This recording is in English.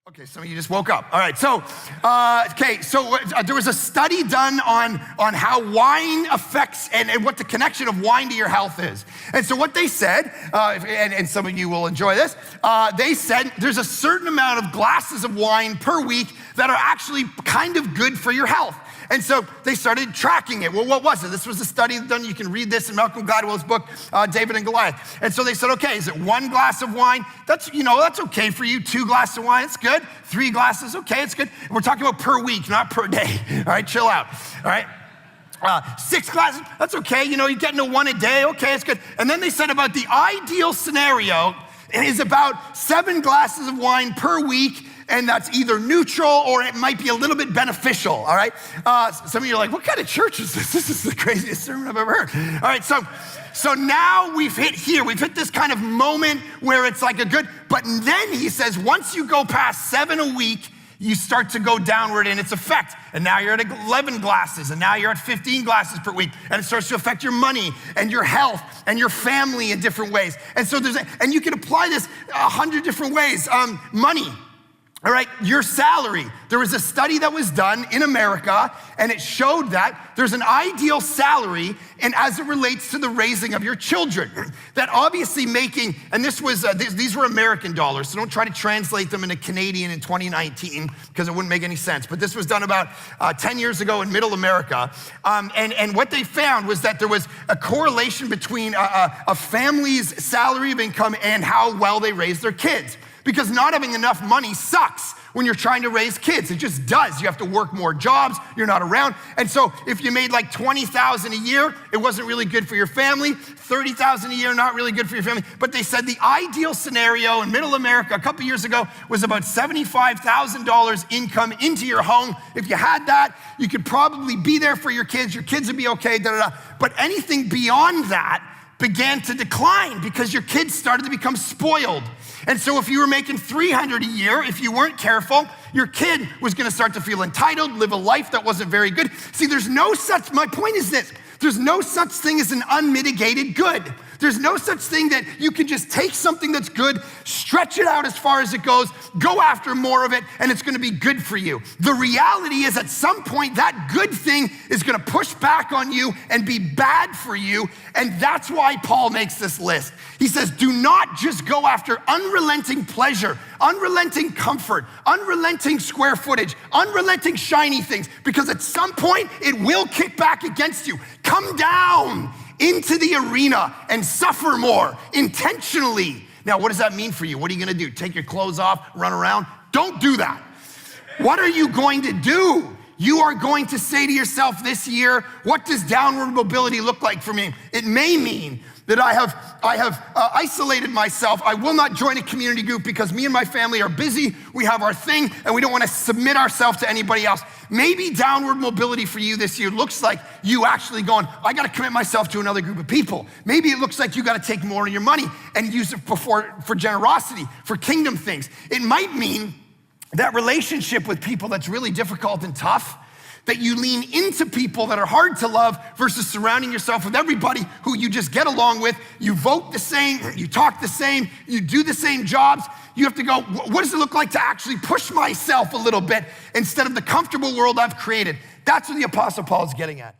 Okay, some of you just woke up. All right, so there was a study done on how wine affects and what the connection of wine to your health is. And so what they said, and some of you will enjoy this, they said there's a certain amount of glasses of wine per week that are actually kind of good for your health. And so they started tracking it. Well, what was it? This was a study done. You can read this in Malcolm Gladwell's book, David and Goliath. And so they said, okay, is it 1 glass of wine? That's okay for you. 2 glasses of wine, it's good. 3 glasses, okay, it's good. We're talking about per week, not per day. All right, chill out. All right. 6 glasses, that's okay. You're getting to 1 a day, okay, it's good. And then they said about the ideal scenario is about 7 glasses of wine per week, and that's either neutral or it might be a little bit beneficial, all right? Some of you are like, what kind of church is this? This is the craziest sermon I've ever heard. All right, so now we've hit this kind of moment where it's like a good, but then he says, once you go past 7 a week, you start to go downward in its effect. And now you're at 11 glasses, and now you're at 15 glasses per week, and it starts to affect your money and your health and your family in different ways. And so and you can apply this 100 different ways. Money. All right, your salary. There was a study that was done in America, and it showed that there's an ideal salary, and as it relates to the raising of your children, that obviously making, and this was these were American dollars, so don't try to translate them into Canadian in 2019 because it wouldn't make any sense. But this was done about 10 years ago in Middle America, and what they found was that there was a correlation between a family's salary of income and how well they raise their kids. Because not having enough money sucks when you're trying to raise kids. It just does. You have to work more jobs, you're not around. And so if you made like $20,000 a year, it wasn't really good for your family. $30,000 a year, not really good for your family. But they said the ideal scenario in Middle America a couple years ago was about $75,000 income into your home. If you had that, you could probably be there for your kids would be okay, But anything beyond that began to decline because your kids started to become spoiled. And so if you were making $300 a year, if you weren't careful, your kid was gonna start to feel entitled, live a life that wasn't very good. See, my point is this, there's no such thing as an unmitigated good. There's no such thing that you can just take something that's good, stretch it out as far as it goes, go after more of it, and it's gonna be good for you. The reality is at some point that good thing is gonna push back on you and be bad for you, and that's why Paul makes this list. He says, do not just go after unrelenting pleasure, unrelenting comfort, unrelenting square footage, unrelenting shiny things, because at some point it will kick back against you. Come down into the arena and suffer more intentionally. Now, what does that mean for you? What are you gonna do? Take your clothes off, run around? Don't do that. What are you going to do? You are going to say to yourself this year, what does downward mobility look like for me? It may mean that I have isolated myself. I will not join a community group because me and my family are busy. We have our thing and we don't want to submit ourselves to anybody else. Maybe downward mobility for you this year looks like you actually going, I got to commit myself to another group of people. Maybe it looks like you got to take more of your money and use it for generosity, for kingdom things. It might mean that relationship with people that's really difficult and tough, that you lean into people that are hard to love versus surrounding yourself with everybody who you just get along with. You vote the same, you talk the same, you do the same jobs. You have to go, what does it look like to actually push myself a little bit instead of the comfortable world I've created? That's what the Apostle Paul is getting at.